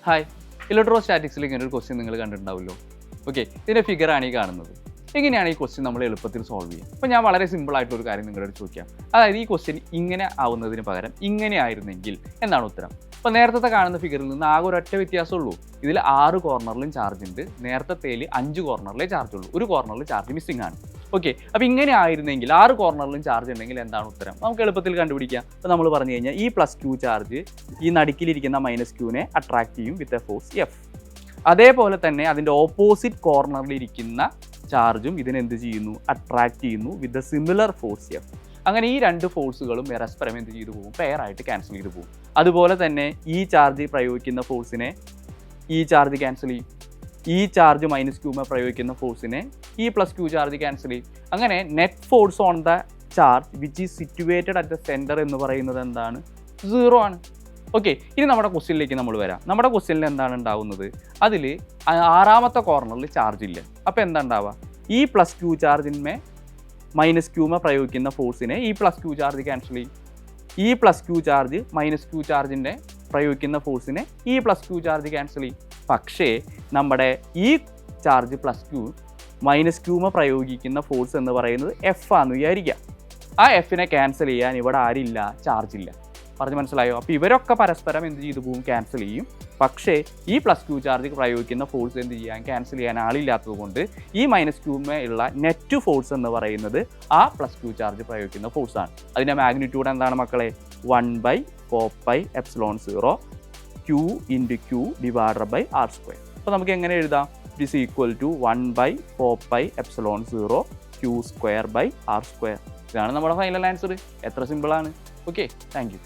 Hi, ഇലക്ട്രോസ്റ്റാറ്റിക്സിൽ ഇങ്ങനെ ഒരു question നിങ്ങൾ കണ്ടിട്ടുണ്ടാവുമല്ലോ. ഓക്കെ, ഇതിൻ്റെ ഫിഗറാണ് ഈ കാണുന്നത്. എങ്ങനെയാണ് ഈ ക്വസ്റ്റ്യൻ നമ്മൾ എളുപ്പത്തിൽ സോൾവ് ചെയ്യുക? അപ്പോൾ ഞാൻ വളരെ സിമ്പിളായിട്ടൊരു കാര്യം നിങ്ങളോട് ചോദിക്കാം. അതായത് ഈ ക്വസ്റ്റ്യൻ ഇങ്ങനെ ആവുന്നതിന് പകരം ഇങ്ങനെ ആയിരുന്നെങ്കിൽ എന്നാണ് ഉത്തരം. അപ്പോൾ നേരത്തെ കാണുന്ന ഫിഗറിൽ നിന്ന് ആകെ ഒരൊറ്റ വ്യത്യാസമുള്ളൂ. ഇതിൽ 6 കോർണറിലും ചാർജ് ഉണ്ട്, നേരത്തേൽ 5 കോർണറിലേ ചാർജ് ഉള്ളൂ. ഒരു കോർണറിൽ ചാർജ് മിസ്സിംഗ് ആണ്. ഓക്കെ, അപ്പോൾ ഇങ്ങനെ ആയിരുന്നെങ്കിൽ 6 കോർണറിലും ചാർജ് ഉണ്ടെങ്കിൽ എന്താണ് ഉത്തരം? നമുക്ക് എളുപ്പത്തിൽ കണ്ടുപിടിക്കാം. അപ്പോൾ നമ്മൾ പറഞ്ഞു കഴിഞ്ഞാൽ ഈ +q ചാർജ് ഈ നടുക്കിലിരിക്കുന്ന -qനെ അട്രാക്ട് ചെയ്യും വിത്ത് എ ഫോഴ്സ് F. അതേപോലെ തന്നെ അതിൻ്റെ ഓപ്പോസിറ്റ് കോർണറിലിരിക്കുന്ന ചാർജും ഇതിനെന്ത് ചെയ്യുന്നു? അട്രാക്ട് ചെയ്യുന്നു with a similar force F. അങ്ങനെ ഈ രണ്ട് ഫോഴ്സുകളും പരസ്പരം എന്ത് ചെയ്തു പോകും? പെയർ ആയിട്ട് ക്യാൻസൽ ചെയ്തു പോകും. അതുപോലെ തന്നെ ഈ ചാർജ് പ്രയോഗിക്കുന്ന ഫോഴ്സിനെ ഈ ചാർജ് ക്യാൻസൽ ചെയ്യും. ഈ ചാർജ് -q പ്രയോഗിക്കുന്ന ഫോഴ്സിനെ ഈ +q ചാർജ് ക്യാൻസൽ ചെയ്യും. അങ്ങനെ net force on the charge which is situated at the centre എന്ന് പറയുന്നത് എന്താണ്? 0 ആണ്. ഓക്കെ, ഇനി നമ്മുടെ ക്വസ്റ്റ്യനിലേക്ക് നമ്മൾ വരാം. നമ്മുടെ ക്വസ്റ്റ്യനിൽ എന്താണ് ഉണ്ടാവുന്നത്? അതിൽ 6ാമത്തെ കോർണറിൽ ചാർജ് ഇല്ല. അപ്പോൾ എന്താ ഉണ്ടാവുക? ഈ +q ചാർജിന്മേ -q പ്രയോഗിക്കുന്ന ഫോഴ്സിനെ ഈ +q ചാർജ് ക്യാൻസൽ ചെയ്യും. ഈ +q ചാർജ് -q ചാർജിൻ്റെ പ്രയോഗിക്കുന്ന ഫോഴ്സിനെ ഈ +q ചാർജ് ക്യാൻസൽ ചെയ്യും. പക്ഷേ നമ്മുടെ ഈ ചാർജ് +q -q പ്രയോഗിക്കുന്ന ഫോഴ്സ് എന്ന് പറയുന്നത് F ആണെന്ന് വിചാരിക്കുക. ആ Fനെ ക്യാൻസൽ ചെയ്യാൻ ഇവിടെ ആരില്ല? ചാർജ് ഇല്ല. പറഞ്ഞ് മനസ്സിലായോ? അപ്പോൾ ഇവരൊക്കെ പരസ്പരം എന്ത് ചെയ്തു പോകും? ക്യാൻസൽ ചെയ്യും. പക്ഷേ ഈ +q ചാർജ് പ്രയോഗിക്കുന്ന ഫോഴ്സ് എന്ത് ചെയ്യാൻ? ക്യാൻസൽ ചെയ്യാൻ ആളില്ലാത്തത് കൊണ്ട് ഈ -q ഉള്ള നെറ്റ് ഫോഴ്സ് എന്ന് പറയുന്നത് ആ +q ചാർജ് പ്രയോഗിക്കുന്ന ഫോഴ്സാണ്. അതിൻ്റെ മാഗ്നിറ്റ്യൂഡ് എന്താണ് മക്കളെ? 1/4πε0 q × q / r². അപ്പോൾ നമുക്ക് എങ്ങനെ എഴുതാം? It is equal to 1/4πε0 q² / r². ഇതാണ് നമ്മുടെ ഫൈനൽ ആൻസർ. എത്ര സിമ്പിളാണ്. Okay, thank you.